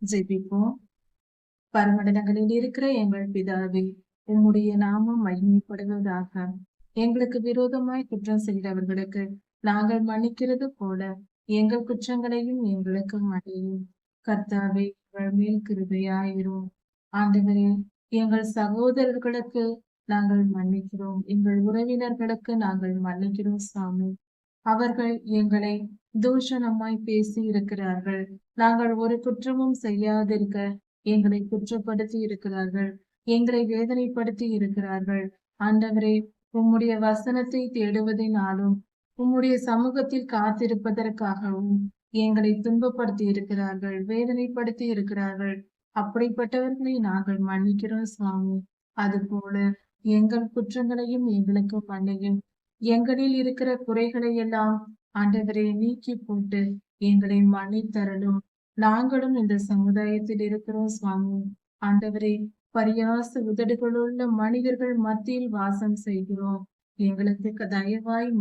ஜெபிப்போம். பரமண்டலங்களில் இருக்கிற எங்கள் பிதாவே, உம்முடைய நாமம் மகிமைப்படுவதாக. எங்களுக்கு விரோதமாய் குற்றம் செய்தவர்களுக்கு நாங்கள் மன்னிக்கிறது போல எங்கள் குற்றங்களையும் எங்களுக்கு மன்னியும். கர்த்தாவே, எங்கள் மேல் கிருபையாயிரும். ஆண்டவரே, எங்கள் சகோதரர்களுக்கு நாங்கள் மன்னிக்கிறோம், எங்கள் உறவினர்களுக்கு நாங்கள் மன்னிக்கிறோம் சாமி. அவர்கள் எங்களை தூஷணமாய் பேசி இருக்கிறார்கள். நாங்கள் ஒரு குற்றமும் செய்யாதிருக்க எங்களை குற்றப்படுத்தி இருக்கிறார்கள். எங்களை வேதனைப்படுத்தி இருக்கிறார்கள். ஆண்டவரே, உம்முடைய வசனத்தை தேடுவதினாலும் உம்முடைய சமூகத்தில் காத்திருப்பதற்காகவும் எங்களை துன்பப்படுத்தி இருக்கிறார்கள், வேதனைப்படுத்தி இருக்கிறார்கள். அப்படிப்பட்டவர்களை நாங்கள் மன்னிக்கிறோம் சுவாமி. அதுபோல எங்கள் குற்றங்களையும் எங்களுக்கு மன்னியும். எங்களில் இருக்கிற குறைகளை எல்லாம் ஆண்டவரே நீக்கி போட்டு எங்களை மன்னித்தரலும். நாங்களும் இந்த சமுதாயத்தில் இருக்கிறோம் சுவாமி. ஆண்டவரே, பரியாச உதடுகளுள்ள மனிதர்கள் மத்தியில் வாசம் செய்கிறோம். எங்களுக்கு தயவாய்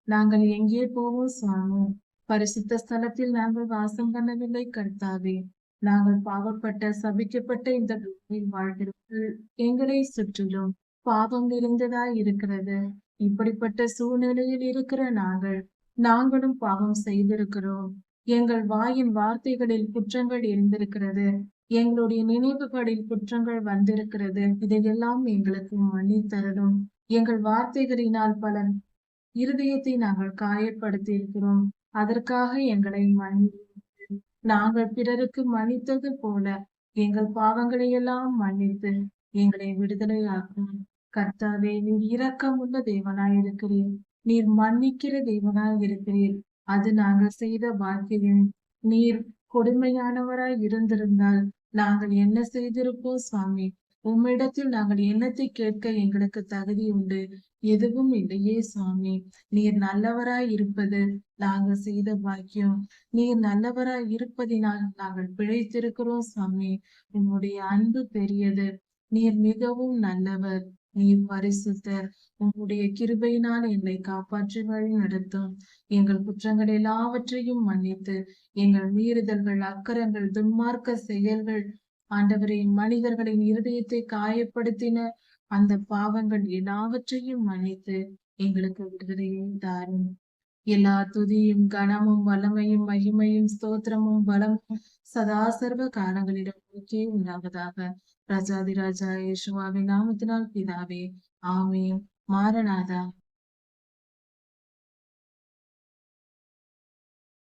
நாங்கள் எங்கே போவோம் சுவாமி? பரிசுத்த ஸ்தலத்தில் நாங்கள் வாசம் பண்ணவில்லை கர்த்தாவே. நாங்கள் பாவப்பட்ட சபிக்கப்பட்ட இந்த பூமியில் வாழ்கிறவர்கள் எங்களை சுற்றிலும் பாவம் நிறைந்ததாய் இருக்கிறது. இப்படிப்பட்ட சூழ்நிலையில் இருக்கிற நாங்களும் பாவம் செய்திருக்கிறோம். எங்கள் வாயின் வார்த்தைகளில் குற்றங்கள் இருந்திருக்கிறது. எங்களுடைய நினைவுகளில் குற்றங்கள் வந்திருக்கிறது. இதையெல்லாம் எங்களுக்கு மன்னித்தரணும். எங்கள் வார்த்தைகளினால் பல இருதயத்தை நாங்கள் காயப்படுத்தி இருக்கிறோம். அதற்காக எங்களை மன்னியும். நாங்கள் பிறருக்கு மன்னித்தது போல எங்கள் பாவங்களை எல்லாம் மன்னித்து எங்களை விடுதலையாக்கும். கர்த்தாவே, நீர் இரக்கமுள்ள தேவனாய் இருக்கிறீர். நீர் மன்னிக்கிற தேவனாய் இருக்கிறீர். அது நாங்கள் செய்த பாக்கியம். நீர் கொடுமையானவராய் இருந்திருந்தால் நாங்கள் என்ன செய்திருப்போம் சுவாமி? உம்மிடத்தில் நாங்கள் என்னத்தை கேட்க எங்களுக்கு தகுதி உண்டு? எதுவும் இல்லையே சுவாமி. நீர் நல்லவராய் இருப்பது நாங்கள் செய்த பாக்கியம். நீர் நல்லவராய் இருப்பதினால் நாங்கள் பிழைத்திருக்கிறோம் சுவாமி. உம்முடைய அன்பு பெரியது. நீர் மிகவும் நல்லவர். நீர் பரிசுத்தர். உம்முடைய கிருபையினால் எங்களை காப்பாற்றி வழி நடத்தும். எங்கள் குற்றங்கள் எல்லாவற்றையும் மன்னித்து எங்கள் மீறுதல்கள், அக்கரங்கள், துன்மார்க்க செயல்கள், ஆண்டவரே, மனிதர்களின் இருதயத்தை காயப்படுத்தின அந்த பாவங்கள் எல்லாவற்றையும் மன்னித்து எங்களுக்கு விடுதலையை தாரும். எல்லா துதியும், கனமும், வல்லமையும், மகிமையும், ஸ்தோத்திரமும், பலமும் சதா சர்வ காலங்களிடம் உனக்கே உண்டாவதாக. ராஜாதி ராஜா இயேசுவாவின் நாமத்தினால் பிதாவே, ஆமென். மாரநாதா.